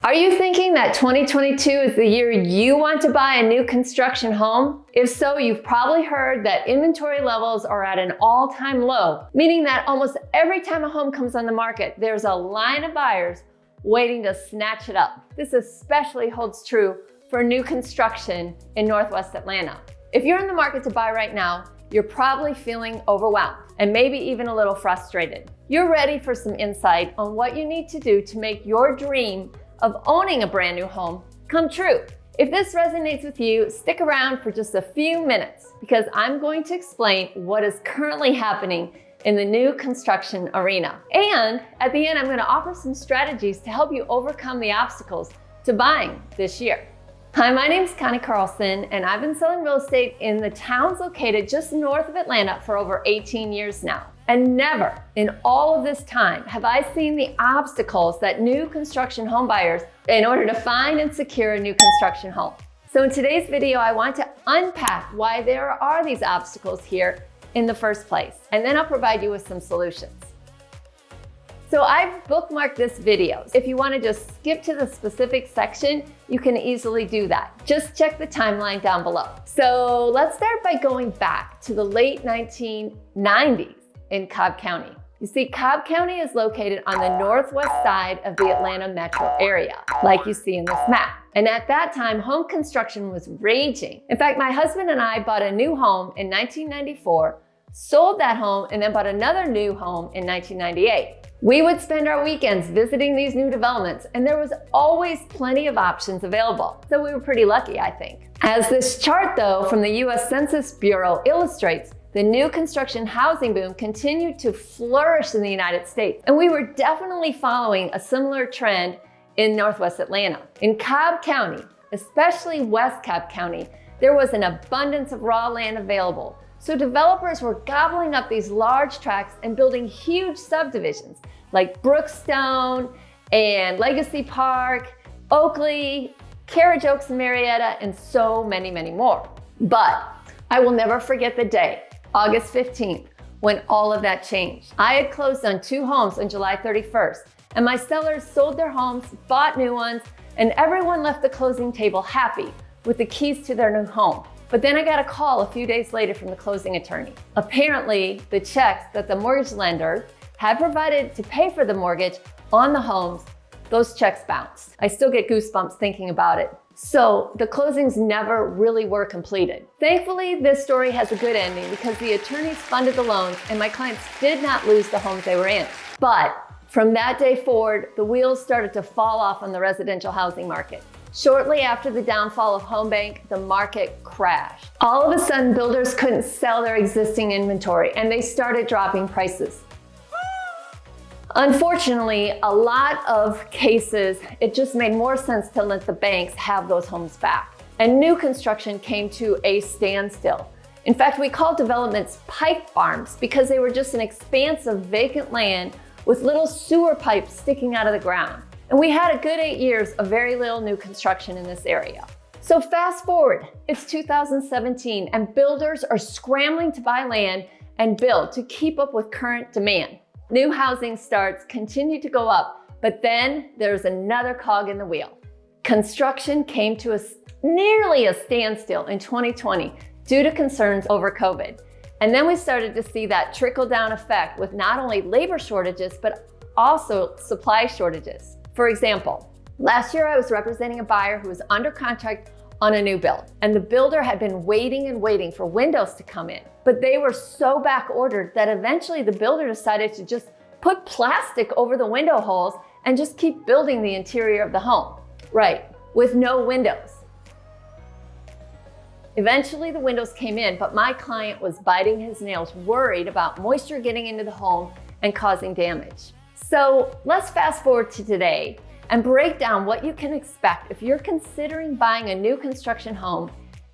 Are you thinking that 2022 is the year you want to buy a new construction home? If so, you've probably heard that inventory levels are at an all-time low, meaning that almost every time a home comes on the market, there's a line of buyers waiting to snatch it up. This especially holds true for new construction in Northwest Atlanta. If you're in the market to buy right now, you're probably feeling overwhelmed and maybe even a little frustrated. You're ready for some insight on what you need to do to make your dream of owning a brand new home come true. If this resonates with you, stick around for just a few minutes because I'm going to explain what is currently happening in the new construction arena. And at the end, I'm going to offer some strategies to help you overcome the obstacles to buying this year. Hi, my name's Connie Carlson, and I've been selling real estate in the towns located just north of Atlanta for over 18 years now. And never in all of this time have I seen the obstacles that new construction home buyers in order to find and secure a new construction home. So in today's video, I want to unpack why there are these obstacles here in the first place, and then I'll provide you with some solutions. So I've bookmarked this video. If you want to just skip to the specific section, you can easily do that. Just check the timeline down below. So let's start by going back to the late 1990s in Cobb County. You see, Cobb County is located on the northwest side of the Atlanta metro area, like you see in this map. And at that time, home construction was raging. In fact, my husband and I bought a new home in 1994, sold that home, and then bought another new home in 1998. We would spend our weekends visiting these new developments, and there was always plenty of options available. So we were pretty lucky, I think. As this chart, though, from the US Census Bureau illustrates, the new construction housing boom continued to flourish in the United States, and we were definitely following a similar trend in Northwest Atlanta. In Cobb County, especially West Cobb County, there was an abundance of raw land available. So developers were gobbling up these large tracts and building huge subdivisions like Brookstone and Legacy Park, Oakley, Carriage Oaks and Marietta, and so many, many more. But I will never forget the day, August 15th, when all of that changed. I had closed on 2 homes on July 31st, and my sellers sold their homes, bought new ones, and everyone left the closing table happy with the keys to their new home. But then I got a call a few days later from the closing attorney. Apparently, the checks that the mortgage lender had provided to pay for the mortgage on the homes, those checks bounced. I still get goosebumps thinking about it. So the closings never really were completed. Thankfully, this story has a good ending because the attorneys funded the loans and my clients did not lose the homes they were in. But from that day forward, the wheels started to fall off on the residential housing market. Shortly after the downfall of Home Bank, the market crashed. All of a sudden, builders couldn't sell their existing inventory and they started dropping prices. Unfortunately, a lot of cases, it just made more sense to let the banks have those homes back. And new construction came to a standstill. In fact, we called developments pipe farms because they were just an expanse of vacant land with little sewer pipes sticking out of the ground. And we had a good 8 years of very little new construction in this area. So fast forward, it's 2017 and builders are scrambling to buy land and build to keep up with current demand. New housing starts continue to go up, but then there's another cog in the wheel. Construction came to nearly a standstill in 2020 due to concerns over COVID. And then we started to see that trickle-down effect with not only labor shortages, but also supply shortages. For example, last year I was representing a buyer who was under contract on a new build, and the builder had been waiting and waiting for windows to come in, but they were so back ordered that eventually the builder decided to just put plastic over the window holes and just keep building the interior of the home. Right, with no windows. Eventually the windows came in, but my client was biting his nails, worried about moisture getting into the home and causing damage. So let's fast forward to today and break down what you can expect if you're considering buying a new construction home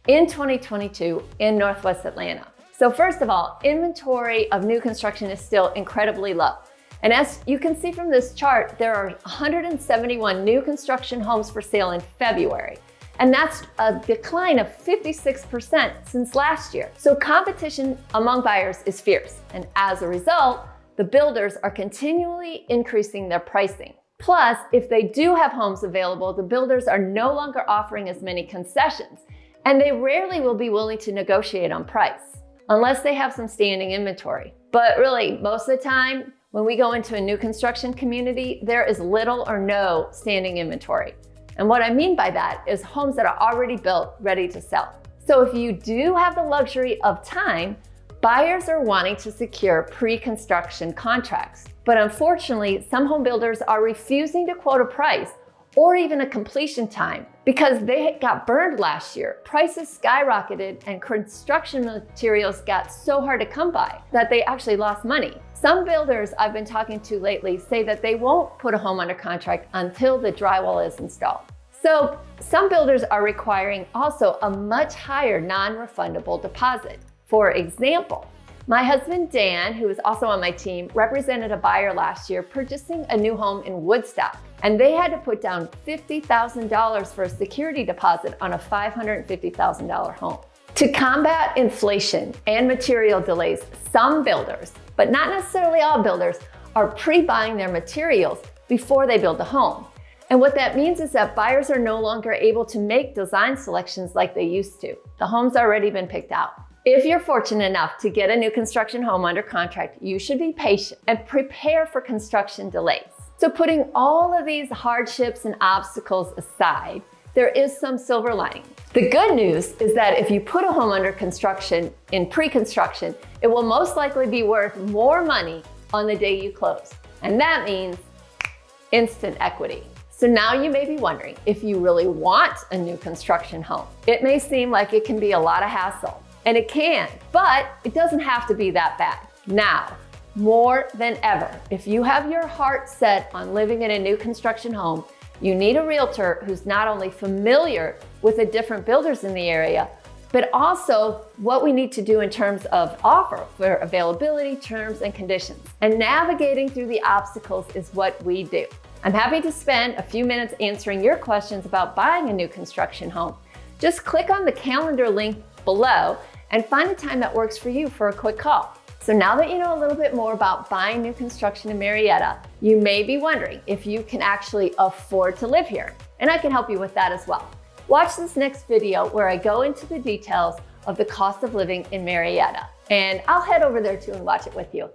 in 2022 in Northwest Atlanta. So first of all, inventory of new construction is still incredibly low. And as you can see from this chart, there are 171 new construction homes for sale in February. And that's a decline of 56% since last year. So competition among buyers is fierce. And as a result, the builders are continually increasing their pricing. Plus, if they do have homes available, the builders are no longer offering as many concessions, and they rarely will be willing to negotiate on price, unless they have some standing inventory. But really, most of the time, when we go into a new construction community, there is little or no standing inventory. And what I mean by that is homes that are already built, ready to sell. So if you do have the luxury of time, buyers are wanting to secure pre-construction contracts. But unfortunately, some home builders are refusing to quote a price or even a completion time because they got burned last year. Prices skyrocketed and construction materials got so hard to come by that they actually lost money. Some builders I've been talking to lately say that they won't put a home under contract until the drywall is installed. So some builders are requiring also a much higher non-refundable deposit. For example, my husband Dan, who is also on my team, represented a buyer last year purchasing a new home in Woodstock, and they had to put down $50,000 for a security deposit on a $550,000 home. To combat inflation and material delays, some builders, but not necessarily all builders, are pre-buying their materials before they build the home. And what that means is that buyers are no longer able to make design selections like they used to. The home's already been picked out. If you're fortunate enough to get a new construction home under contract, you should be patient and prepare for construction delays. So putting all of these hardships and obstacles aside, there is some silver lining. The good news is that if you put a home under construction in pre-construction, it will most likely be worth more money on the day you close. And that means instant equity. So now you may be wondering if you really want a new construction home. It may seem like it can be a lot of hassle. And it can, but it doesn't have to be that bad. Now, more than ever, if you have your heart set on living in a new construction home, you need a realtor who's not only familiar with the different builders in the area, but also what we need to do in terms of offer for availability, terms, and conditions. And navigating through the obstacles is what we do. I'm happy to spend a few minutes answering your questions about buying a new construction home. Just click on the calendar link below and find a time that works for you for a quick call. So now that you know a little bit more about buying new construction in Marietta, you may be wondering if you can actually afford to live here, and I can help you with that as well. Watch this next video where I go into the details of the cost of living in Marietta, and I'll head over there too and watch it with you.